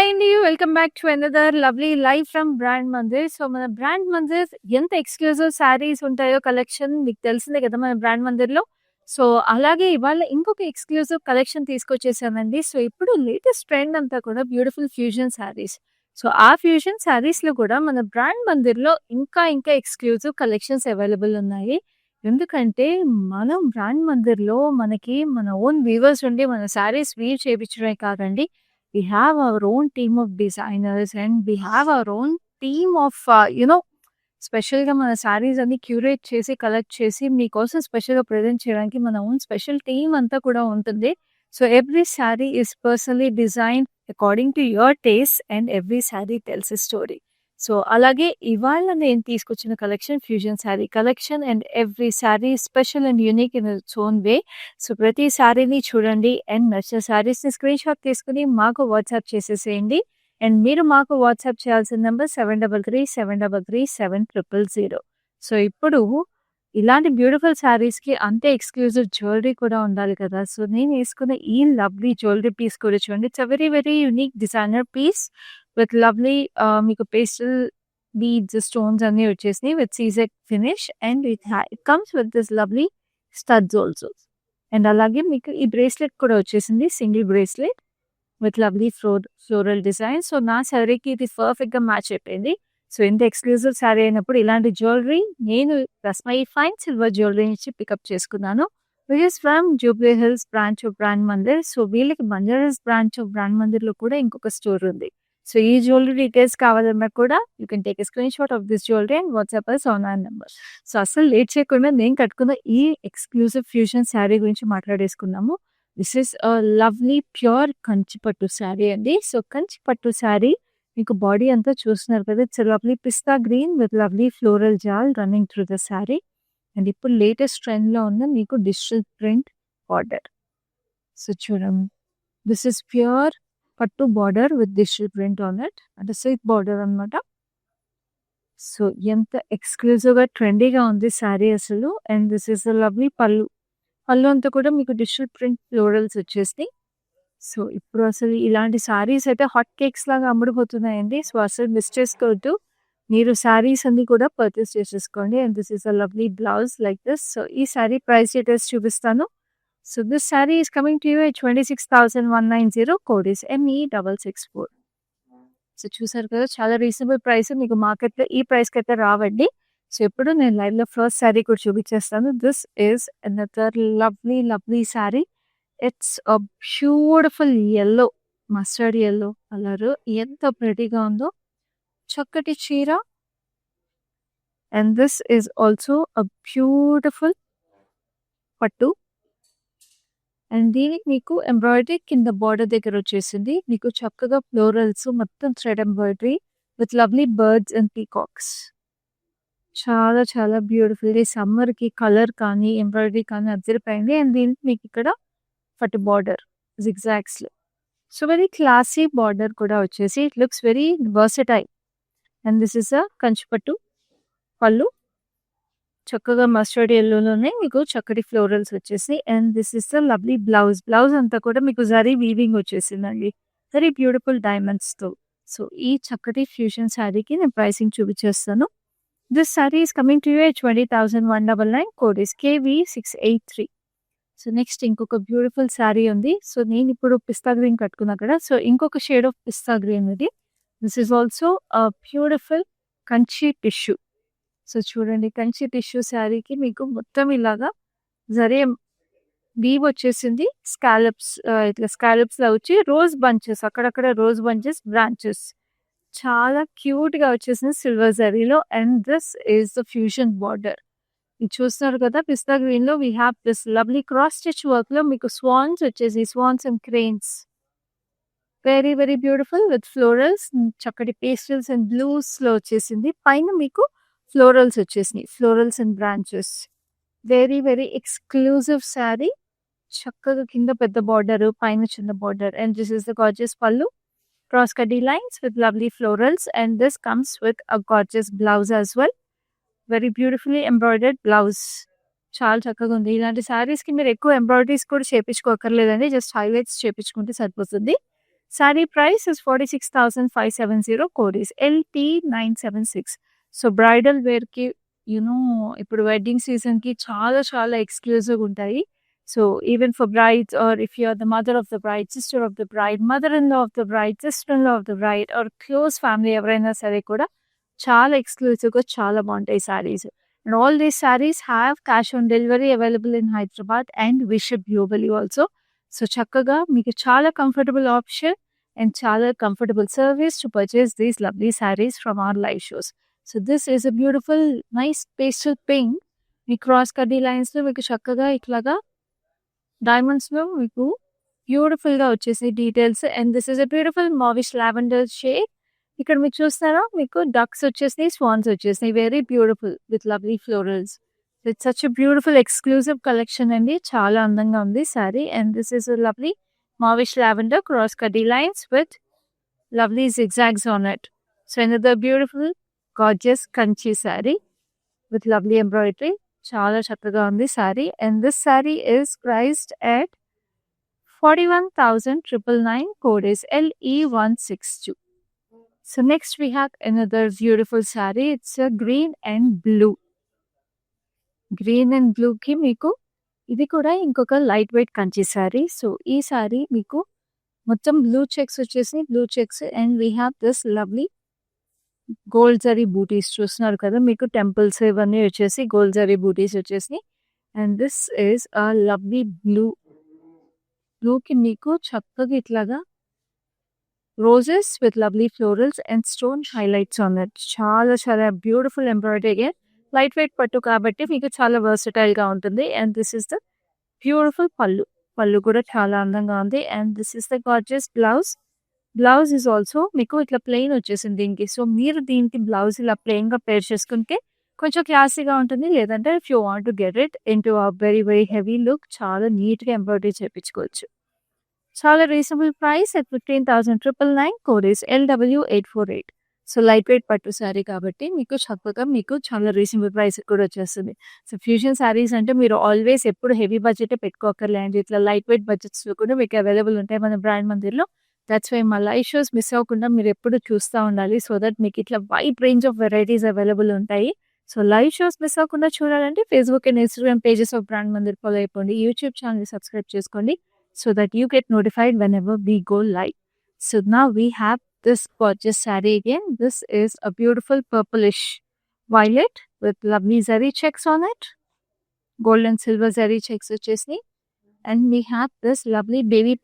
Hi అండి. Welcome back to another lovely live from brand Mandir. So, మన brand Mandir ఎంత exclusive saris ఉంటాయో కలెక్షన్ మీకు తెలిసిందే కదా! మన బ్రాండ్ మందిర్‌లో. సో, అలాగే ఇవాళ ఇంకొక ఎక్స్‌క్లూజివ్ కలెక్షన్ తీసుకొచ్చేసానండి. సో, ఇప్పుడు లేటెస్ట్ ట్రెండ్ అంతా కూడా బ్యూటిఫుల్ ఫ్యూజన్ శారీస్. సో, ఆ ఫ్యూజన్ శారీస్‌లో కూడా మన బ్రాండ్ మందిర్‌లో ఇంకా ఎక్స్‌క్లూజివ్ కలెక్షన్స్ అవైలబుల్ ఉన్నాయి. ఎందుకంటే మనం బ్రాండ్ మందిర్‌లో మనకి మన ఓన్ వీవర్స్ ఉండి మన శారీస్ వీవ్ చేపించడమే కాదండి, we have our own team of designers and we have our own team of స్పెషల్‌గా మన శారీస్ అన్ని క్యూరేట్ చేసి, కలెక్ట్ చేసి మీకోసం స్పెషల్‌గా ప్రెజెంట్ చేయడానికి మన ఓన్ స్పెషల్ టీమ్ అంతా కూడా ఉంటుంది. So, every sari is personally designed according to your taste and every sari tells a story. So, అలాగే ఇవాళ నేను తీసుకొచ్చిన collection fusion sari collection and every sari special and unique in its own way. So, ప్రతి శారీని చూడండి అండ్ నచ్చిన శారీస్‌ని స్క్రీన్‌షాట్ తీసుకొని మాకు వాట్సాప్ చేసేసేయండి. అండ్ మీరు మాకు వాట్సాప్ చేయాల్సిన నంబర్ 7337337000. సో, ఇప్పుడు ఇలాంటి బ్యూటిఫుల్ శారీస్‌కి అంతే ఎక్స్‌క్లూజివ్ జ్యువెలరీ కూడా ఉండాలి కదా! సో, నేను ఏసుకున్న ఈ లవ్లీ జ్యువెలరీ పీస్ కూడా చూడండి. It's very unique designer piece with lovely మీకు పేస్టల్ బీడ్స్, స్టోన్స్ అన్నీ వచ్చేసినాయి with CZ finish and it comes with this lovely studs also. And అలాగే మీకు ఈ బ్రేస్లెట్ కూడా వచ్చేసింది. Single bracelet with lovely floral design. So, నా శారీకి ఇది పర్ఫెక్ట్‌గా మ్యాచ్ అయిపోయింది. సో, ఇంత ఎక్స్‌క్లూజివ్ శారీ అయినప్పుడు ఇలాంటి జ్యువెలరీ నేను రస్మయి ఫైన్ సిల్వర్ జ్యువెలరీ నుంచి పికప్ చేసుకున్నాను. Which is from Jubilee hills branch of brand Mandir. So, వీళ్ళకి బంజారాస్ బ్రాంచ్ ఆఫ్ బ్రాండ్ మందిర్‌లో కూడా ఇంకొక స్టోర్ ఉంది. సో, ఈ జ్యువెలరీ డీటెయిల్స్ కావాలన్నా కూడా you can take a screenshot of this jewellery and WhatsApp us on our number. So, అస్సలు late చేయకుండా నేను కట్టుకున్న ఈ ఎక్స్‌క్లూజివ్ ఫ్యూజన్ శారీ గురించి మాట్లాడేసుకుందాము. This is a lovely pure Kanchi pattu sari అండి. సో, కంచి పట్టు శారీ మీకు బాడీ అంతా చూస్తున్నారు కదా! It's a lovely pista green with lovely floral jaal running through the sari. And ఇప్పుడు లేటెస్ట్ ట్రెండ్‌లో ఉన్న మీకు డిజిటల్ ప్రింట్ బార్డర్. సో, చూడండి. This is pure pattu border with digital print on it. అంటే సిల్క్ బార్డర్ అనమాట. సో, ఎంత ఎక్స్‌క్లూజివ్‌గా ట్రెండీగా ఉంది శారీ అసలు. And this is a lovely pallu. Pallu అంతా కూడా మీకు డిజిటల్ ప్రింట్ ఫ్లోరల్స్ వచ్చేసినాయి. సో, ఇప్పుడు అసలు ఇలాంటి శారీస్ అయితే హాట్ కేక్స్ లాగా అమ్ముడుపోతున్నాయండి. సో, అసలు మిస్ చేసుకోవద్దు. మీరు శారీస్ అన్ని కూడా పర్చేస్ చేసేసుకోండి. And this is a lovely blouse like this. So, ఈ శారీ ప్రైస్ డీటెయిల్స్ చూపిస్తాను. So, this sari is coming to you at 26,190. Code is ME664. So, చూసారు కదా! చాలా రీజనబుల్ ప్రైస్. మీకు మార్కెట్‌లో ఈ ప్రైస్‌కైతే రావండి. సో, ఇప్పుడు నేను లైవ్‌లో ఫస్ట్ శారీ కూడా చూపించేస్తాను. This is another lovely sari. It's a beautiful yellow, mustard yellow colour. ఎంత ప్రెటీగా ఉందో. చక్కటి చీర. And this is also a beautiful పట్టు. అండ్ దీనికి మీకు ఎంబ్రాయిడరీ కింద బార్డర్ దగ్గర వచ్చేసింది. మీకు చక్కగా ఫ్లోరల్స్ మొత్తం thread embroidery with lovely birds and peacocks. చాలా బ్యూటిఫుల్. ఈ సమ్మర్‌కి కలర్ కానీ, ఎంబ్రాయిడరీ కానీ అదిరిపోయింది. అండ్ దీనికి మీకు ఇక్కడ పట్టు బార్డర్ జిగ్‌జాగ్స్‌లో. సో, వెరీ క్లాసీ బార్డర్ కూడా వచ్చేసి it looks very versatile. And this is a Kanchi pattu pallu. చక్కగా మస్టర్డ్ యెల్లోలోనే మీకు చక్కటి ఫ్లోరల్స్ వచ్చేసాయి. And this is the lovely blouse. Blouse అంతా కూడా మీకు జరీ వీవింగ్ వచ్చేసిందండి. వెరీ బ్యూటిఫుల్ డైమండ్స్‌తో. సో, ఈ చక్కటి ఫ్యూజన్ శారీకి నేను ప్రైసింగ్ చూపించేస్తాను. This sari is coming to you at 20,199. Code is KV683. So, next ఇంకొక బ్యూటిఫుల్ శారీ ఉంది. సో, నేను ఇప్పుడు పిస్తా గ్రీన్ కట్టుకున్నా కదా! సో, ఇంకొక షేడ్ ఆఫ్ పిస్తా గ్రీన్ ఇది. This is also a beautiful Kanchi tissue. So, చూడండి కంచి టిష్యూ శారీకి మీకు మొత్తం ఇలాగా జరీ వీవ్ వచ్చేసింది. ఇట్లా స్కాలప్స్‌లా వచ్చి రోజ్ బంచెస్ అక్కడక్కడ రోజ్ బంచెస్, బ్రాంచెస్ చాలా క్యూట్‌గా వచ్చేసింది సిల్వర్ జరీలో. And this is the fusion border. ఇది చూస్తున్నారు కదా! పిస్తా గ్రీన్‌లో we have this lovely cross stitch వర్క్‌లో మీకు స్వాన్స్ వచ్చేసి swans and cranes. Very beautiful with florals. చక్కటి పేస్టల్స్ అండ్ బ్లూస్‌లో వచ్చేసింది. పైన మీకు ఫ్లోరల్స్ వచ్చేసినాయి. Florals and branches. Very exclusive sari. చక్కగా కింద పెద్ద బార్డర్, పైన చిన్న border. And this is the gorgeous పళ్ళు. క్రాస్ కడ్డీ lines with lovely florals. And this comes with a gorgeous blouse as well. Very beautifully embroidered blouse. చాలా చక్కగా ఉంది. ఇలాంటి శారీస్‌కి మీరు ఎక్కువ ఎంబ్రాయిడరీస్ కూడా చేపించుకోక్కర్లేదండి. జస్ట్ హైలైట్స్ చేపించుకుంటే సరిపోతుంది. Saree price is 46,570. Code is LT976. So bridal వేర్‌కి ఇప్పుడు వెడ్డింగ్ సీజన్‌కి చాలా చాలా ఎక్స్‌క్లూజివ్ ఉంటాయి. So even for brides or if you are the mother of the bride, sister of the bride, mother in law of the bride, sister in law of the bride or close family ఎవరైనా సరే కూడా చాలా ఎక్స్‌క్లూజివ్‌గా చాలా బావుంటాయి saris. And all these saris have cash on delivery available in Hyderabad and we ship globally also. So చక్కగా మీకు చాలా కంఫర్టబుల్ ఆప్షన్ and చాలా comfortable service to purchase these lovely sarees from our live shows. So this is a beautiful, nice pastel pink. మీ cross కడ్డీ లైన్స్‌లో మీకు చక్కగా ఇట్లాగా డైమండ్స్‌లో మీకు బ్యూటిఫుల్‌గా వచ్చేసాయి details. And this is a beautiful mauvish lavender shade. ఇక్కడ మీకు చూస్తారా మీకు డక్స్ వచ్చేసినాయి, స్వాన్స్ వచ్చేసినాయి. Very beautiful with lovely florals. It's such a beautiful exclusive collection అండి. చాలా అందంగా ఉంది sari. And this is a lovely Mauvish lavender cross cutty lines with lovely zigzags on it. So another beautiful, gorgeous kanchi saree with lovely embroidery. Chala chakkaga undi saree, and this saree is priced at 41,999. Code is LE162. So next we have another beautiful saree. It's a green and blue. Green and blue ki meeku ఇది కూడా ఇంకొక light weight Kanchi sari. So ఈ సారీ మీకు మొత్తం blue checks వచ్చేసి blue checks and we have this lovely gold zari butis చూస్తున్నారు కదా, మీకు టెంపుల్స్ ఇవన్నీ వచ్చేసి గోల్డ్ జరీ బూటీస్ వచ్చేసి. And this is a lovely బ్లూకి మీకు చక్కగా ఇట్లాగా roses with lovely florals and stone highlights on it. చాలా చాలా బ్యూటిఫుల్ ఎంబ్రాయిడరీ. లైట్ వెయిట్ పట్టు కాబట్టి మీకు చాలా వర్సటైల్‌గా ఉంటుంది. And this is the beautiful పళ్ళు. పళ్ళు కూడా చాలా అందంగా ఉంది. And this is the gorgeous blouse. Blouse is also మీకు ఇట్లా ప్లెయిన్ వచ్చేసింది దీనికి. సో మీరు దీనికి బ్లౌజ్ ఇలా ప్లెయిన్‌గా పేర్ చేసుకుంటే కొంచెం క్లాసీగా ఉంటుంది. లేదంటే if you want to get it into a very very heavy look చాలా నీట్‌గా ఎంబ్రాయిడరీ చేపించుకోవచ్చు. చాలా reasonable price at 15,999. Code is LW848. So light weight పట్టు సారీ కాబట్టి మీకు చక్కగా మీకు చాలా రీజనబుల్ ప్రైస్ కూడా వచ్చేస్తుంది. సో ఫ్యూజన్ సారీస్ అంటే మీరు ఆల్వేస్ ఎప్పుడు హెవీ బడ్జెటే పెట్టుకోక్కర్లేండి. ఇట్లా లైట్ వెయిట్ బడ్జెట్స్‌లో కూడా మీకు అవైలబుల్ ఉంటాయి మన బ్రాండ్ మందిర్‌లో. దట్స్ వై మా లైవ్ షోస్ మిస్ అవ్వకుండా మీరు ఎప్పుడు చూస్తూ ఉండాలి. సో దట్ మీకు ఇట్లా wide range of varieties available ఉంటాయి. సో లైవ్ షోస్ మిస్ అవ్వకుండా చూడాలంటే Facebook and Instagram pages of brand Mandir follow అయిపోండి. యూట్యూబ్ ఛానల్‌ని సబ్స్క్రైబ్ చేసుకోండి so that you get notified whenever we go live. So now we have this gorgeous saree again. This is a beautiful purplish violet with lovely zari checks on it. Gold and silver zari checks వచ్చేసి. And we have this lovely baby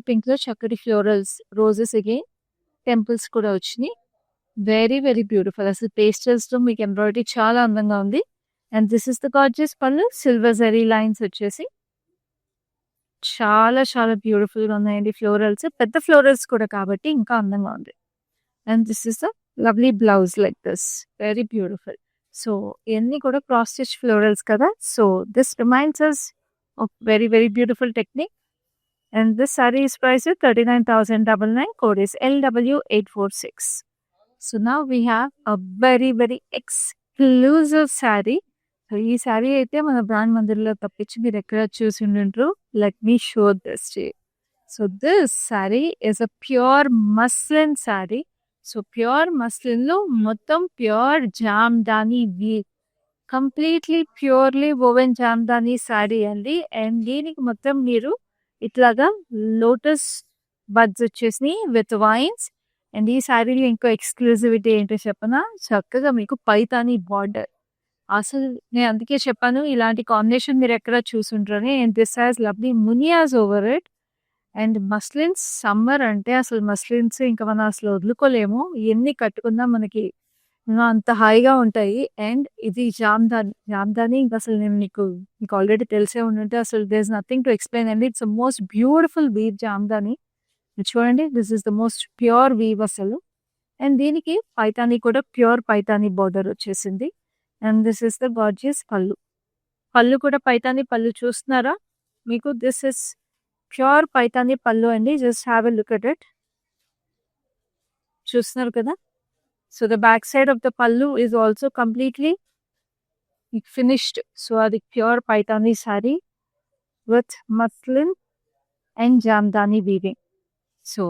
pink లో చక్కటి florals, roses again. Temples కూడా వచ్చినాయి. Very very beautiful. అసలు పేస్టల్స్లో మీకు embroidery చాలా అందంగా ఉంది. And this is the gorgeous పళ్ళు. సిల్వర్ జరీ లైన్స్ వచ్చేసి చాలా చాలా బ్యూటిఫుల్‌గా ఉన్నాయండి ఫ్లోరల్స్. పెద్ద ఫ్లోరల్స్ కూడా కాబట్టి ఇంకా అందంగా ఉంది. And this is the lovely blouse like this. Very beautiful. So ఇయన్నీ కూడా క్రాస్ స్టిచ్ ఫ్లోరల్స్ కదా. So this reminds us of very very beautiful technique. And this sari is price 39,999. Code is LW846. So now we have a very very exclusive sari. So ఈ సారీ అయితే మన brand మందిర్‌లో తప్పించి మీరు ఎక్కడ చూసి ఉండుండ్రు. Let me show this to you. So this sari is a pure muslin sari. So pure మస్లిన్‌లో మొత్తం pure jamdani completely purely woven jamdani sari అండి. అండ్ దీనికి మొత్తం మీరు ఇట్లాగా లోటస్ బడ్స్ వచ్చేసినాయి విత్ వైన్స్. అండ్ ఈ సారీలో ఇంకో ఎక్స్క్లూజివిటీ ఏంటో చెప్పనా, చక్కగా మీకు పైతాని బార్డర్. అసలు నేను అందుకే చెప్పాను ఇలాంటి కాంబినేషన్ మీరు ఎక్కడ చూసుంటారని. And this has lovely munias over it. And muslins summer అంటే అసలు మస్లిన్స్ ఇంకా మనం అసలు వదులుకోలేము. ఎన్ని కట్టుకున్నా మనకి అంత హాయిగా ఉంటాయి. అండ్ ఇది జామ్దాని ఇంకా అసలు నేను మీకు ఆల్రెడీ తెలిసే ఉండుంటే అసలు there is nothing to explain అండి. It's most beautiful weave jamdani. చూడండి this is the most pure weave అసలు. అండ్ దీనికి పైతాని కూడా ప్యూర్ పైతాని బార్డర్ వచ్చేసింది. And this is the gorgeous pallu. Pallu కూడా పైతాని పళ్ళు చూస్తున్నారా మీకు. This is pure Paithani pallu అండి. Just have a look at it. చూస్తున్నారు కదా. So the back side of the pallu is also completely finished. So అది pure Paithani sari with muslin and Jamdani weaving. So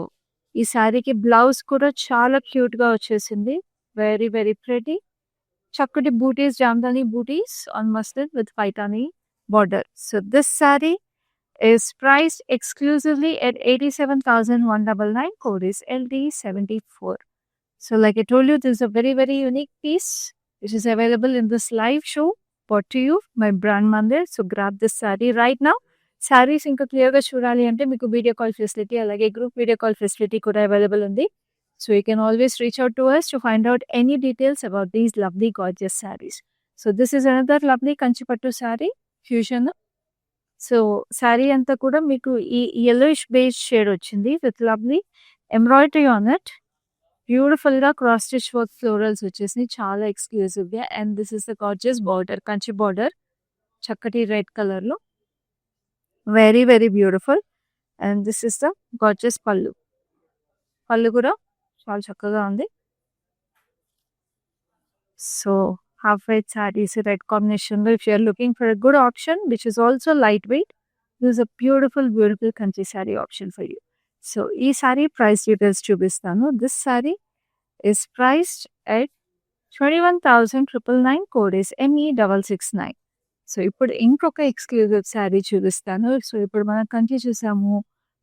ఈ శారీకి బ్లౌజ్ కూడా చాలా క్యూట్‌గా వచ్చేసింది. Very very pretty. చక్కటి booties, Jamdani booties on mustard with Paithani border. So this saree is priced exclusively at 87,199. Code is LD74. So like I told you, this is a very, very unique piece which is available in this live show brought to you by Brand Mandir. So grab this saree right now. Sarees ఇంకా క్లియర్గా చూడాలి అంటే మీకు video call facility అలాగే group video call facility కూడా available ఉంది. So you can always reach out to us to find out any details about these lovely gorgeous sarees. So this is another lovely Kanchipattu saree fusion. So sari అంతా కూడా మీకు ఈ yellowish beige shade వచ్చింది with lovely embroidery on it. బ్యూటిఫుల్‌గా cross stitch work florals వచ్చేసినాయి చాలా ఎక్స్‌క్లూజివ్‌గా. And this is the gorgeous border, Kanchi border చక్కటి రెడ్ కలర్‌లో. Very very beautiful. And this is the gorgeous pallu. Pallu కూడా చాలా చక్కగా ఉంది. So half white sarees, red combination. If you are looking for a good option, which is also lightweight, this is a beautiful, beautiful country saree option for you. So, ee saree price details chubistanu. This saree is priced at 21,999. Code is ME669. So, ఇప్పుడు ఇంకొక exclusive sari చూపిస్తాను. So, ఇప్పుడు మనం కంచి చూసాము,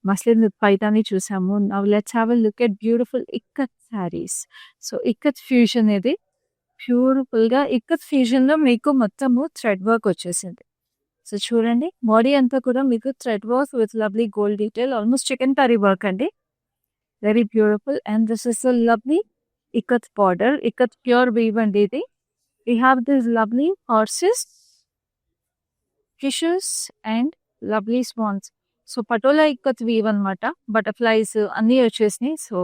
muslin with Paithani చూసాము. Now let's have a look at beautiful ikat saris. So, ikat fusion ఇది బ్యూటిఫుల్‌గా ఇక్కత్ ఫ్యూజన్‌లో మీకు మొత్తము థ్రెడ్ వర్క్ వచ్చేసింది. సో చూడండి బాడీ అంతా కూడా మీకు thread work with lovely gold detail almost chikankari work అండి. Very beautiful. And this is a lovely ikat border. Ikat pure weave అండి ఇది. We have this lovely horses, fishes and lovely swans. So Patola ikat weave అనమాట. Butterflies అన్నీ వచ్చేసినాయి. So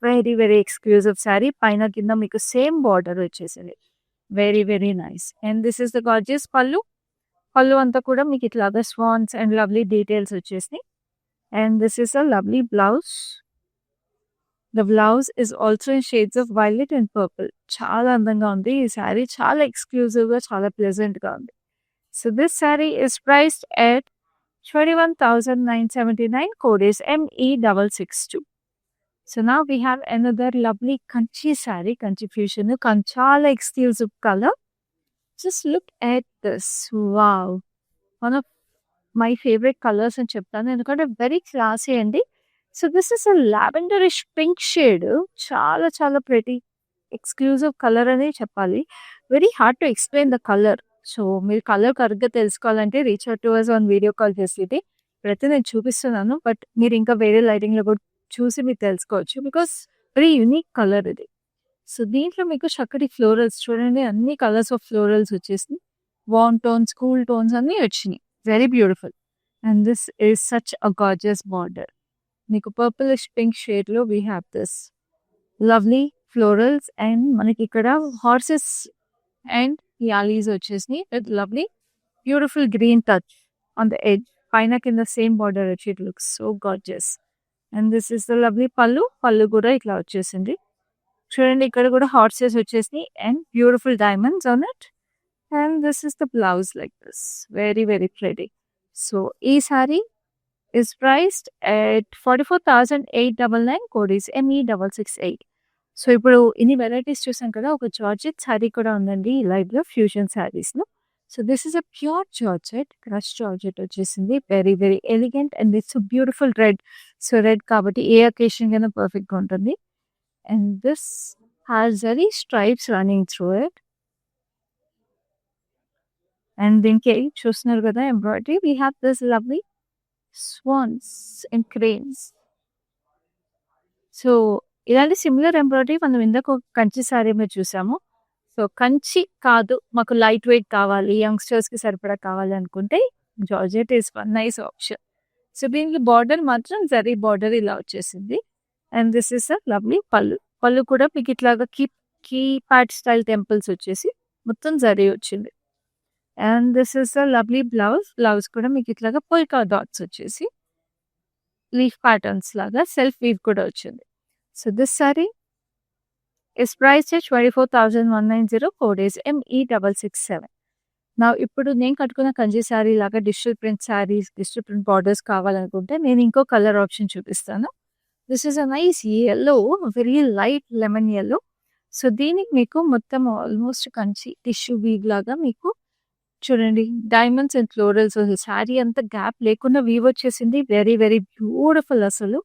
very very exclusive sari. పైన కింద మీకు same border వచ్చేసింది. Very very nice. And this is the gorgeous pallu. Pallu అంతా కూడా మీకు ఇట్లాగా స్వాన్స్ అండ్ లవ్లీ డీటెయిల్స్ వచ్చేసినాయి. And this is a lovely blouse. The blouse is also in shades of violet and purple. చాలా అందంగా ఉంది ఈ శారీ. చాలా ఎక్స్క్లూజివ్గా, చాలా ప్లెజెంట్గా ఉంది. So this sari is priced at 21,979. Code is ME662. So now we have another lovely Kanchi saree, Kanchi fusion, చాలా exclusive color. Just look at this. Wow. One of my favorite colors అని చెప్తాను ఎందుకంటే వెరీ క్లాసీ అండి. So this is a lavenderish pink shade. చాలా చాలా pretty exclusive colour అని చెప్పాలి. Very hard to explain the colour. So మీరు colour కరెక్ట్గా తెలుసుకోవాలంటే reach out to us on video call facility. ఇప్పుడైతే నేను చూపిస్తున్నాను, బట్ మీరు ఇంకా వేరే లైటింగ్లో కూడా చూసి మీరు తెలుసుకోవచ్చు. బికాస్ వెరీ యూనిక్ కలర్ ఇది. సో దీంట్లో మీకు చక్కటి ఫ్లోరల్స్ చూడండి, అన్ని కలర్స్ ఆఫ్ ఫ్లోరల్స్ వచ్చేసి వార్మ్ టోన్స్, కూల్ టోన్స్ అన్నీ వచ్చినాయి. Very beautiful. And this is such a gorgeous border. మీకు పర్పులిష్ పింక్ షేడ్లో we have this lovely florals. And మనకి ఇక్కడ హార్సెస్ అండ్ యాలీస్ వచ్చేసినాయి with lovely beautiful green touch on the edge. పైన కింద same border వచ్చి it looks so gorgeous. And this is the lovely pallu. Pallu కూడా ఇట్లా వచ్చేసింది. చూడండి ఇక్కడ కూడా హార్సెస్ వచ్చేసినాయి and beautiful diamonds on it. And this is the blouse like this. Very very pretty. So ఈ sari is priced at 44,899. Code is ME668. So ఇప్పుడు ఇన్ని వెరైటీస్ చూసాం కదా, ఒక జార్జెట్ శారీ కూడా ఉందండి ఈ లైవ్లో ఫ్యూజన్ శారీస్లో. So this is a pure georgette, crush georgette వచ్చేసింది. Very very elegant and it's beautiful red. So red కాబట్టి ఏ అకేషన్ కైనా పర్ఫెక్ట్గా ఉంటుంది. And this has very stripes running through it. And దీనికి చూస్తున్నారు కదా embroidery. We have this lovely swans and cranes. So ఇలాంటి సిమిలర్ ఎంబ్రాయిడరీ మనం ఇందాక ఒక కంచి శారీ మీద చూసాము. సో కంచి కాదు, మాకు లైట్ వెయిట్ కావాలి, యంగ్స్టర్స్కి సరిపడా కావాలి అనుకుంటే georgette is one nice option. So దీనికి బార్డర్ మాత్రం జరీ బార్డర్ ఇలా వచ్చేసింది. And this is a lovely pallu. Pallu కూడా మీకు ఇట్లాగా కీ ప్యాడ్ స్టైల్ టెంపుల్స్ వచ్చేసి మొత్తం జరీ వచ్చింది. And this is a lovely blouse. Blouse కూడా మీకు ఇట్లాగా పొల్కా డాట్స్ వచ్చేసి లీఫ్ ప్యాటర్న్స్ లాగా సెల్ఫ్ వీవ్ కూడా వచ్చింది. So this sorry is priced at 24,190. Code is ME667. నా ఇప్పుడు నేను కట్టుకున్న కంచి శారీ లాగా digital print saris, digital print borders కావాలనుకుంటే నేను ఇంకో కలర్ ఆప్షన్ చూపిస్తాను. This is a nice yellow, very light lemon yellow. So, దీనికి మీకు మొత్తం ఆల్మోస్ట్ కంచి టిష్యూ వీవ్ లాగా మీకు చూడండి డైమండ్స్ అండ్ ఫ్లోరల్స్ అసలు శారీ అంతా గ్యాప్ లేకుండా వీవ్ వచ్చేసింది. వెరీ వెరీ బ్యూటిఫుల్ అసలు.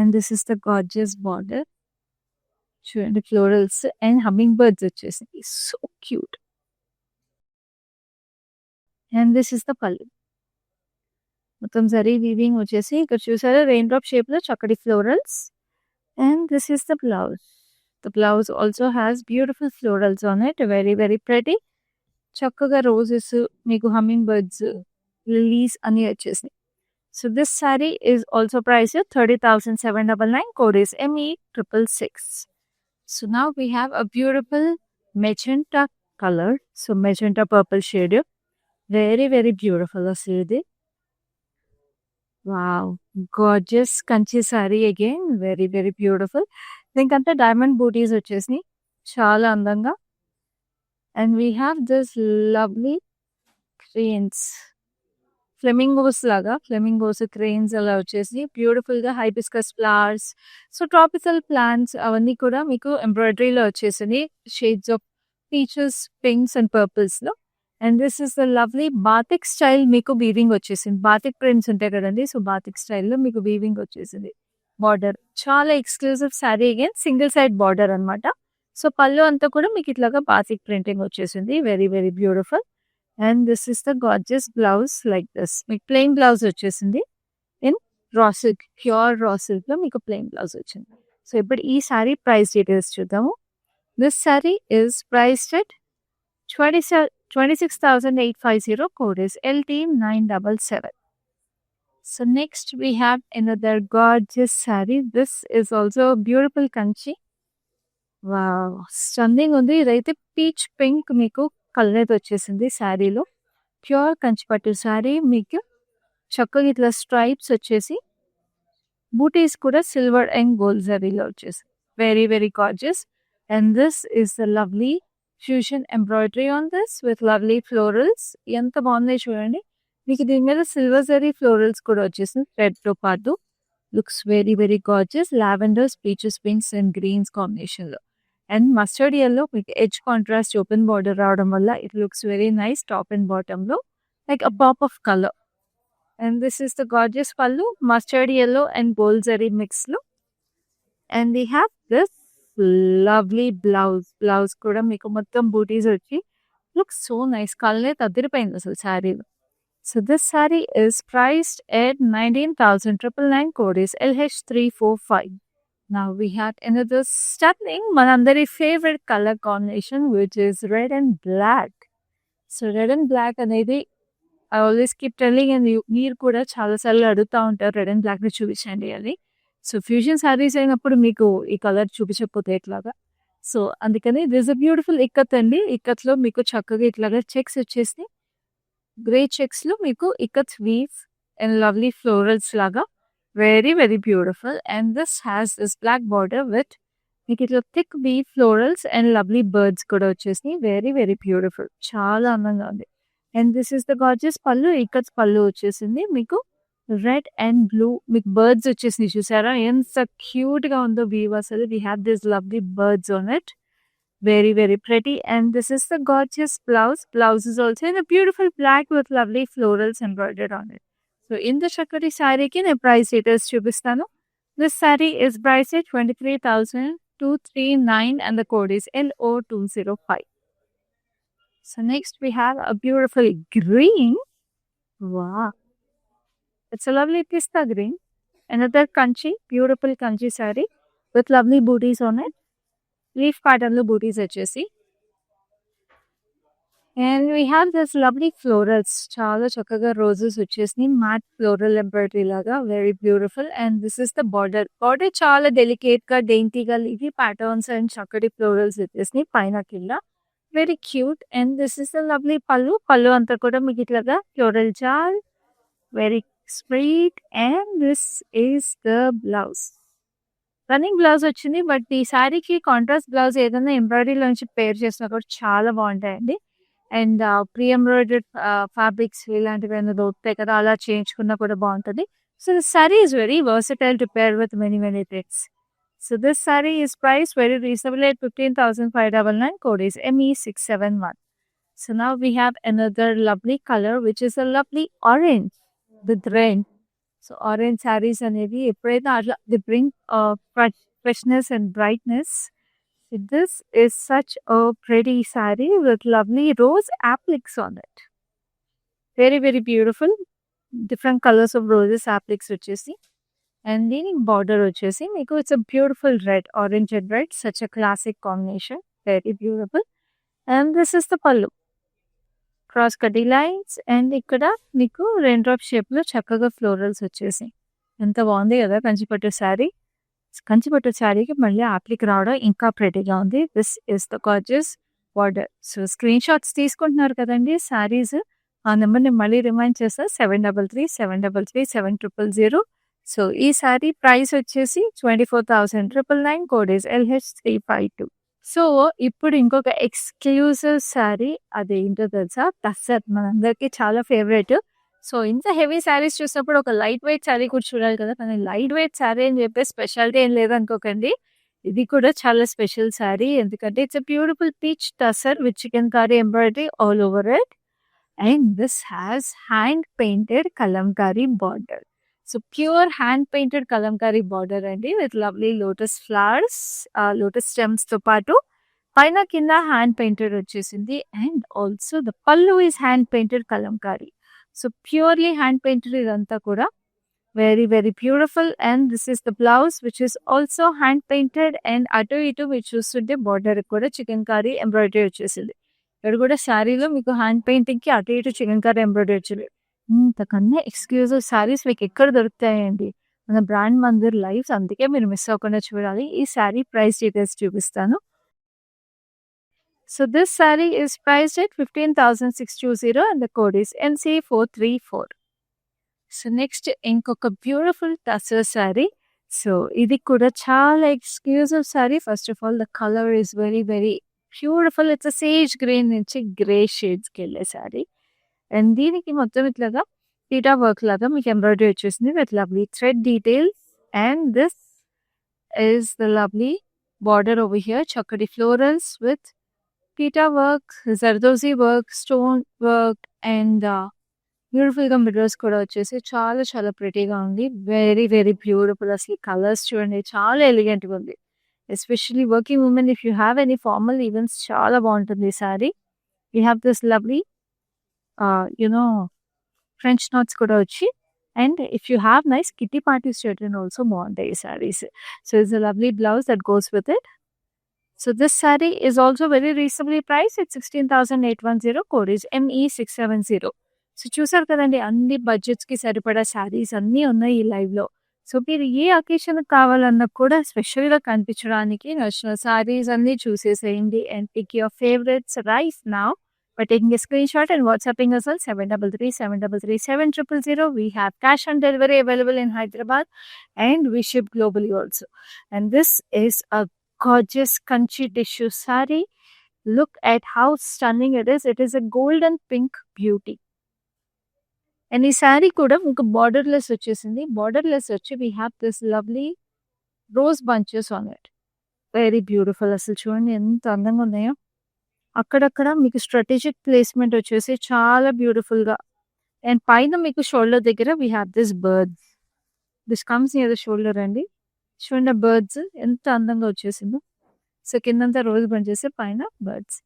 And this is the gorgeous border. చూడండి ఫ్లోరల్స్ అండ్ హమ్మింగ్ బర్డ్స్ వచ్చేసింది. So cute. And this is the పల్లు. మొత్తం జరీ వీవింగ్ వచ్చేసి ఇక్కడ చూసారా రెయిన్ డ్రాప్ షేప్ లో చక్కటి florals. And this is the blouse. The blouse also has beautiful florals on it. Very very pretty. చక్కగా roses, మీకు హమ్మింగ్ బర్డ్స్, లిలీస్ అన్ని వచ్చేసినాయి. So this sorry is also price 30,799. Code is ME666. So now we have a beautiful magenta color. So magenta purple shade. Very very beautiful అసలు ఇది. Wow, gorgeous Kanchi sari again. Very very beautiful. దీనికంతా diamond booties వచ్చేసినాయి చాలా అందంగా. And we have this lovely cranes, flamingos లాగా, flamingos cranes అలా వచ్చేసి beautiful గా hibiscus flowers. So tropical plants అవన్నీ కూడా మీకు ఎంబ్రాయిడరీలో వచ్చేసింది shades of peaches, pinks and purples లో. And this is the lovely batik style మీకు వీవింగ్ వచ్చేసింది. బాతిక్ ప్రింట్స్ ఉంటాయి కదండి, సో బాతిక్ స్టైల్లో మీకు వీవింగ్ వచ్చేసింది. బార్డర్ చాలా exclusive sari again, single side border అనమాట. సో పళ్ళు అంతా కూడా మీకు ఇట్లాగా బాతిక్ ప్రింటింగ్ వచ్చేసింది. Very very beautiful. And this is the gorgeous blouse like this. మీకు ప్లెయిన్ బ్లౌజ్ వచ్చేసింది in raw silk, pure raw silk లో మీకు ప్లెయిన్ బ్లౌజ్ వచ్చింది. సో ఇప్పుడు ఈ శారీ ప్రైస్ డీటెయిల్స్ చూద్దాము. This sari is priced at 26,850. Code is LT977. So next we have another gorgeous saree. This is also a beautiful kanchi. Wow, stunning ఉంది. ఇదైతే peach pink మీకు colour అయితే వచ్చేసింది శారీలో. ప్యూర్ కంచి పట్టు శారీ. మీకు చక్కగా ఇట్లా స్ట్రైప్స్ వచ్చేసి బూటీస్ కూడా సిల్వర్ అండ్ గోల్డ్ జరీలో వచ్చేసి very very gorgeous. And this is the lovely fusion embroidery on this with lovely florals. ఎంత బాగుంది చూడండి. మీకు దీని మీద సిల్వర్ జరీ ఫ్లోరల్స్ కూడా వచ్చేసింది రెడ్ తో పాటు. Looks very very gorgeous. Lavenders, peaches, pinks and greens combination లో. అండ్ మస్టర్డ్ ఎల్లో మీకు ఎడ్జ్ కాంట్రాస్ట్ ఓపెన్ బార్డర్ రావడం వల్ల it looks very nice. Top and bottom లో like a pop of colour. And this is the gorgeous pallu, mustard yellow and gold zari mix లో. And we have this lovely blouse. Blouse కూడా మీకు మొత్తం booties వచ్చి looks so nice. Colour తదిరిపోయింది అసలు శారీలో. So this sari is priced at 19,999. Code is LH345. Now we have another stunning manandari favorite color combination, which is red and black. So red and black అనేది I always keep telling, and మీరు కూడా చాలా సార్లు అడుగుతా ఉంటారు red and black ని చూపించండి అని. సో ఫ్యూజన్ శారీస్ అయినప్పుడు మీకు ఈ కలర్ చూపించకపోతే ఎట్లాగా. సో అందుకని దిస్ అ బ్యూటిఫుల్ ఇక్కత్ అండి. ఇక్కత్ లో మీకు చక్కగా ఇట్లాగా చెక్స్ వచ్చేసి గ్రే చెక్స్ లో మీకు ikat weave and lovely florals లాగా very very beautiful. And this has this black border with మీకు ఇట్లా thick weave florals and lovely birds కూడా వచ్చేసి వెరీ వెరీ బ్యూటిఫుల్. చాలా అందంగా ఉంది. And this is the gorgeous pallu. Ikat pallu వచ్చేసింది మీకు రెడ్ అండ్ బ్లూ. మీకు బర్డ్స్ వచ్చేసి చూసారా ఎంత క్యూట్ గా ఉందో వీవ్ అసలు. We have this lovely birds on it. Very very pretty. And this is the gorgeous blouse. Blouse is also in a beautiful black with lovely florals embroidered on it. So in the chakati saree ki ne price details chupistanu. This saree is priced at 23,239 and the code is LO205. So next we have a beautiful green. Wow, it's a lovely pista green. Another kanchi, beautiful kanchi saree with lovely booties on it. Leaf pattern లో booties వచ్చేసి. And we have this lovely florals. చాలా చక్కగా roses వచ్చేసి matt floral embroidery లాగా very beautiful. And this is the border. Border చాలా delicate గా డెయింటీగా leafy patterns and చక్కటి ఫ్లోరల్స్ వచ్చేసి పైన కింద very cute. And this is the lovely pallu. Pallu అంతా కూడా మీకు ఇట్లాగా floral jaal very sweet. And this is the blouse. Running blouse వచ్చింది. బట్ ఈ శారీకి కాంట్రాస్ట్ బ్లౌజ్ ఏదైనా ఎంబ్రాయిడరీలో నుంచి పేర్ చేసినా కూడా చాలా బాగుంటాయండి. అండ్ ప్రీ ఎంబ్రాయిడర్డ్ ఫ్యాబ్రిక్స్ ఇలాంటివి ఏమైనా దొరుకుతాయి కదా, అలా చేయించుకున్నా కూడా బాగుంటుంది. So the saree is very versatile to pair with many things. So this saree is priced very reasonably at 15,599. Code is ME671. So now we have another lovely color, which is a lovely orange with red. So orange sarees అనేవి ఎప్పుడైతే అట్లా they bring freshness and brightness. So this is such a pretty saree with lovely rose appliques on it. Very beautiful. Different colors of roses appliques వచ్చేసి. And దీని border వచ్చేసి మీకు it's a beautiful red, orange and red, such a classic combination. Very beautiful. And this is the pallu. Cross కటీ lines and ఇక్కడ మీకు rain drop షేప్లో చక్కగా florals వచ్చేసి ఎంత బాగుంది కదా కంచిపట్టు శారీ. కంచిపట్టు శారీకి మళ్ళీ ఆప్లిక్ రావడం ఇంకా ప్రెటీగా ఉంది. This is the gorgeous border. So screen shots తీసుకుంటున్నారు కదండి శారీస్. ఆ నెంబర్ నేను మళ్ళీ రిమైండ్ చేస్తా, 7337337000. సో ఈ శారీ ప్రైస్ వచ్చేసి 24,999. Code is LH352. సో ఇప్పుడు ఇంకొక ఎక్స్క్లూజివ్ శారీ, అదేంటో తెలుసా? టస్సర్ మనందరికీ చాలా ఫేవరెట్. సో ఇంత హెవీ శారీస్ చూసినప్పుడు ఒక లైట్ వెయిట్ శారీ కూడా చూడాలి కదా. కానీ లైట్ వెయిట్ శారీ అని చెప్పి స్పెషాలిటీ ఏం లేదనుకోకండి, ఇది కూడా చాలా స్పెషల్ శారీ. ఎందుకంటే it's a beautiful peach tussar with chikankari embroidery all over it. And this has hand painted Kalamkari border. So pure hand painted Kalamkari border అండి, with lovely lotus flowers, lotus stems తో పాటు పైన కింద హ్యాండ్ పెయింటెడ్ వచ్చేసింది. And also the pallu is hand painted Kalamkari. So purely hand painted ఇదంతా కూడా. Very beautiful. And this is the blouse which is also hand painted. And అటు ఇటు మీరు చూస్తుంటే బార్డర్ కూడా చికెన్ కారీ ఎంబ్రాయిడరీ వచ్చేసింది. ఇక్కడ కూడా శారీలో మీకు హ్యాండ్ పెయింటింగ్ కి అటు ఇటు చికెన్ కారీ ఎంబ్రాయిడరీ వచ్చింది. ఇంతకన్నా ఎక్స్క్లూజివ్ శారీస్ మీకు ఎక్కడ దొరుకుతాయండి? మన బ్రాండ్ మందిర్ లైవ్స్. అందుకే మీరు మిస్ అవ్వకుండా చూడాలి. ఈ శారీ ప్రైస్ డీటెయిల్స్ చూపిస్తాను. So this sari is priced at 15,620 and the code is NC434. So next ఇంకొక బ్యూటిఫుల్ టస్సర్ శారీ. సో ఇది కూడా చాలా exclusive sari. First of all the colour is very beautiful. It's a sage green నుంచి గ్రే షేడ్స్కి వెళ్ళే శారీ. అండ్ దీనికి మొత్తం ఇట్లాగా పీటా వర్క్ లాగా మీకు ఎంబ్రాయిడరీ వచ్చేసింది with lovely thread details. And this is the lovely border over here. చక్కటి florals with pitta work, zardozi work, stone work and బ్యూటిఫుల్గా మిర్రర్స్ కూడా వచ్చేసి చాలా ప్రెటీగా ఉంది. Very beautiful. అసలు కలర్స్ చూడండి, చాలా ఎలిగెంట్గా ఉంది. Especially working women, if you have any formal events చాలా బాగుంటుంది ఈ sari. You have this lovely French NATS కూడా వచ్చి. And if you have nice kitty parties చేయడం ఆల్సో బాగుంటాయి ఈ saris. So it's a lovely blouse that goes with it. So this sari is also very reasonably price. It's 16,810. Code is ME670. So చూసారు కదండి, అన్ని బడ్జెట్స్కి సరిపడా శారీస్ అన్నీ ఉన్నాయి ఈ లైవ్లో. సో మీరు ఏ అకేషన్ కావాలన్నా కూడా స్పెషల్గా కనిపించడానికి నచ్చిన శారీస్ అన్నీ చూసేసేయండి. And pick your favourites right now by taking a screenshot and WhatsApping us on 733-733-7000. We have cash on delivery available in Hyderabad and we ship globally also. And this is a gorgeous Kanchi tissue saree. Look at how stunning it is. It is a golden pink beauty. And ఈ శారీ కూడా మీకు borderless వచ్చేసింది. Borderless వచ్చి we have this lovely rose bunches on it. Very beautiful. అసలు చూడండి ఎంత అందంగా ఉన్నాయో. అక్కడక్కడ మీకు స్ట్రాటజిక్ ప్లేస్మెంట్ వచ్చేసి చాలా బ్యూటిఫుల్గా. అండ్ పైన మీకు షోల్డర్ దగ్గర we have this birds. This comes near the shoulder అండి. చూడండి బర్డ్స్ ఎంత అందంగా వచ్చేసిందో. సో కిందంతా రోజ్ బంచెస్, పైన బర్డ్స్.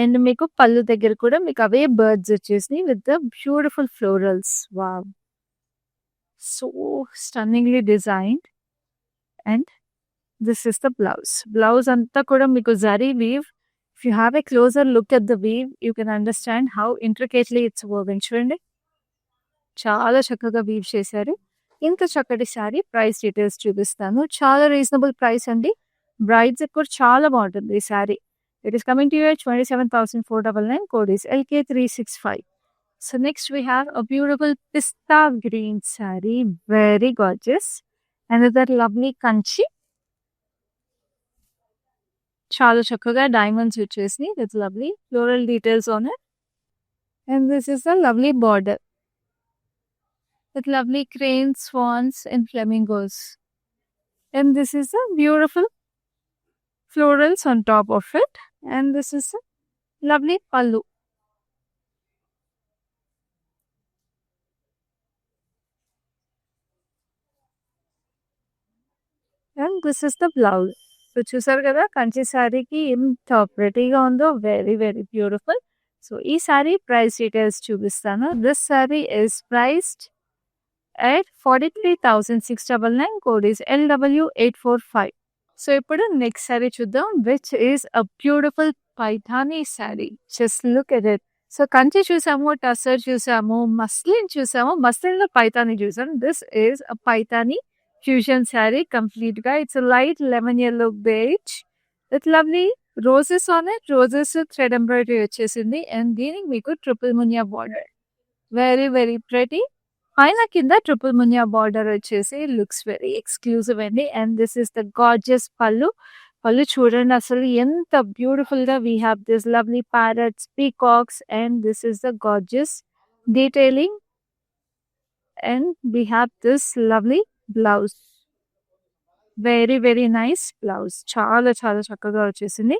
అండ్ మీకు పళ్ళు దగ్గర కూడా మీకు అవే బర్డ్స్ వచ్చేసి with the beautiful florals. Wow, so stunningly designed. And this is the blouse. Blouse అంతా కూడా మీకు zari weave. If you have a closer look at the weave, you can understand how intricately it's woven. చూడండి చాలా చక్కగా weave చేశారు. ఇంత చక్కటి sari price details చూపిస్తాను. చాలా రీజనబుల్ ప్రైస్ అండి. బ్రైడ్స్ కూడా చాలా బాగుంటుంది ఈ sari. It is coming to you at 27,499. Code is LK365. So next we have a beautiful pista green sari. Very gorgeous. Another lovely Kanchi. చాలా చక్కగా డైమండ్స్ వచ్చేసి with lovely floral details on it. And this is the lovely border. with lovely cranes, swans, and flamingos. And this is a beautiful florals on top of it. And this is a lovely pallu. And this is the blouse. So చూసారు కదా కంచి శారీకి ఎంత ప్రెటీగా ఉందో, very very beautiful. So ఈ sari price details చూపిస్తాను. This sari is priced at 43,699. Code is LW845. So ఇప్పుడు next sari చూద్దాం, which is a beautiful Paithani sari. Just look at it. So Kanchi చూసాము, టసర్ చూసాము, మస్లిన్ చూసాము, మస్లిన్ లో పైథానీ చూసాము. This is a Paithani fusion sari complete గా. It's light lemon yellow beige with lovely roses on it. Roses thread embroidery వచ్చేసింది. And దీనికి మీకు triple Muniya border, very very pretty. పైన కింద ట్రిపుల్ మునియా బార్డర్ వచ్చేసి లుక్స్ వెరీ ఎక్స్క్లూజివ్ అండి. And this is the gorgeous pallu. Pallu చూడండి అసలు ఎంత బ్యూటిఫుల్ గా. We have this lovely parrots, peacocks, and this is the gorgeous detailing. And we have this lovely blouse, very very nice blouse. చాలా చాలా చక్కగా వచ్చేసింది.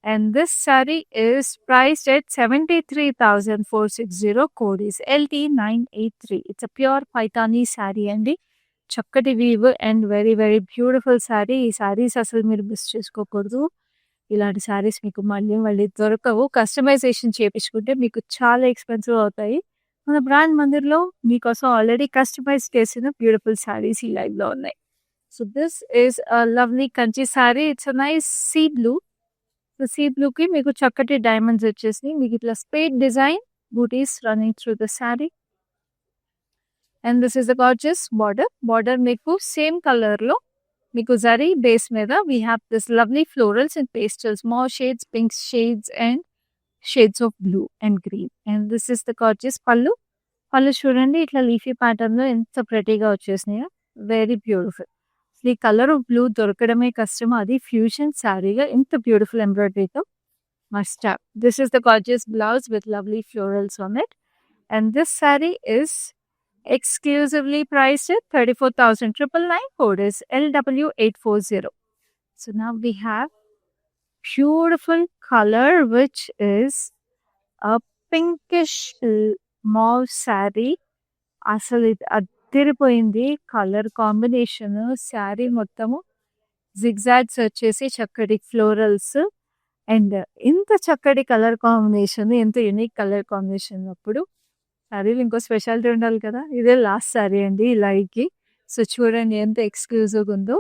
And this saree is priced at 73,460. Code is LT983. It's a pure Paithani saree అండి. చక్కటి weave and very very beautiful sari. ఈ శారీస్ అసలు మీరు miss చేసుకోకూడదు. ఇలాంటి శారీస్ మీకు మళ్ళీ మళ్ళీ దొరకవు. కస్టమైజేషన్ చేయించుకుంటే మీకు చాలా ఎక్స్పెన్సివ్ అవుతాయి. మన బ్రాండ్ మందిర్లో మీకోసం ఆల్రెడీ కస్టమైజ్ చేసిన బ్యూటిఫుల్ శారీస్ ఈ లైవ్ లో ఉన్నాయి. So this is a lovely Kanchi sari. It's a nice sea blue. Sea blue కి మీకు చక్కటి డైమండ్స్ వచ్చేసి మీకు ఇట్లా spade design buttis running through the sari. And this is the gorgeous border. Border మీకు సేమ్ కలర్ లో మీకు జరీ బేస్ మీద we have this lovely florals and pastels, more shades, pink shades and shades of blue and green. And this is the gorgeous pallu. Pallu చూడండి ఇట్లా leafy pattern లో ఎంత ప్రెటీగా వచ్చేసినాయో, వెరీ బ్యూటిఫుల్. ఈ కలర్ ఆఫ్ బ్లూ దొరకడమే కష్టం, అది ఫ్యూజన్ శారీగా ఇంత బ్యూటిఫుల్ ఎంబ్రాయిడరీతో must have. This is the gorgeous blouse with lovely florals on it. And this sari is exclusively priced at 34,999. Code is LW840. So now we have beautiful color which is a pinkish mauve saree. అసలు ఇది అదిరిపోయింది colour combination. Sari మొత్తము zigzags వచ్చేసి చక్కటి florals. And ఇంత చక్కటి colour combination, ఎంత unique colour combination అప్పుడు శారీలు ఇంకో స్పెషాలిటీ ఉండాలి కదా. ఇదే లాస్ట్ శారీ అండి ఈ లైవ్కి. సో చూడండి ఎంత ఎక్స్క్లూజివ్గా ఉందో.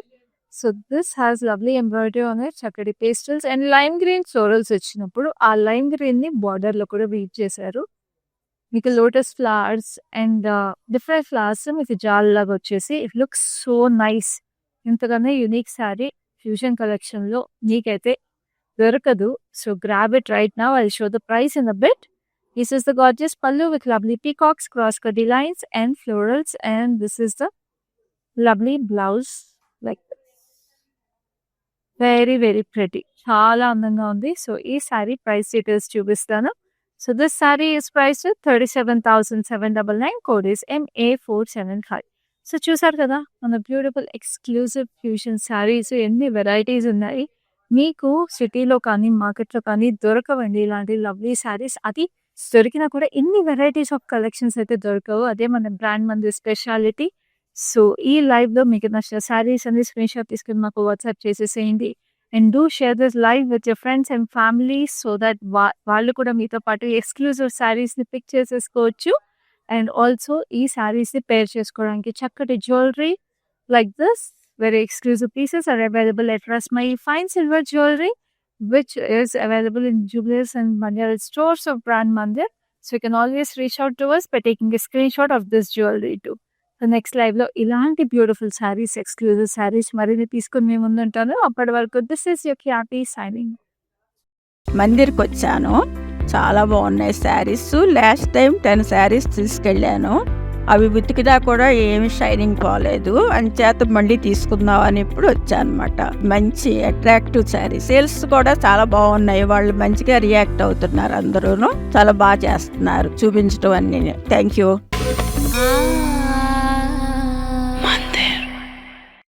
So this has lovely embroidery on it, చక్కటి pastels and lime green florals వచ్చినప్పుడు ఆ లైమ్ గ్రీన్ ని బార్డర్ లో కూడా వీవ్ చేశారు. మీకు lotus flowers and different flowers మీకు జాల్ లాగా వచ్చేసి ఇట్ లుక్స్ సో నైస్. ఇంతగానే యూనిక్ శారీ ఫ్యూజన్ కలెక్షన్ లో మీకైతే దొరకదు. So grab it right now. I show the price in a bit. This is the gorgeous pallu with lovely peacocks, cross-cutty lines and florals, and this is the lovely blouse like this. Very very pretty. Chaala andanga undi. So ee saree price details chupistanu. So this saree is priced at 37,799. Code is MA475. So చూసారు కదా మన beautiful exclusive fusion saris ఎన్ని varieties ఉన్నాయి. మీకు సిటీలో కానీ మార్కెట్లో కానీ దొరకవండి ఇలాంటి లవ్లీ సారీస్. అది దొరికినా కూడా ఇన్ని వెరైటీస్ ఆఫ్ కలెక్షన్స్ అయితే దొరకవు. అదే మన బ్రాండ్ మంది స్పెషాలిటీ. సో ఈ లైవ్ లో మీకు నచ్చిన శారీస్ అన్ని స్క్రీన్ షాట్ తీసుకుని మాకు వాట్సాప్ చేసేసేయండి. And do share this live with your friends and family so that వాళ్ళు కూడా మీతో పాటు ఎక్స్క్లూజివ్ శారీస్ ని పిక్ చేసేసుకోవచ్చు. అండ్ ఆల్సో ఈ శారీస్ ని పేర్ చేసుకోవడానికి చక్కటి jewellery like this very exclusive pieces are available at Rasmai Fine Silver Jewelry, which is available in Jubilees and Mandir stores of Brand Mandir. So you can always reach out to us by taking a screenshot of this jewelry too. The next live lo ilanti beautiful sarees, exclusive sarees marini తీసుకొని మేము ముందు ఉంటాను. అప్పటి వరకు this is your Khyati signing. మందిర్కి వచ్చాను. చాలా బాగున్నాయి saris. Last time 10 saris తీసుకెళ్ళాను. అవి ఉతికిదా కూడా ఏమి షైనింగ్ పోలేదు. అంచేత మళ్ళీ తీసుకుందాం అని ఇప్పుడు వచ్చానమాట. మంచి అట్రాక్టివ్ శారీ. సేల్స్ కూడా చాలా బాగున్నాయి. వాళ్ళు మంచిగా రియాక్ట్ అవుతున్నారు. అందరూ చాలా బాగా చేస్తున్నారు చూపించడం అన్ని. Thank you.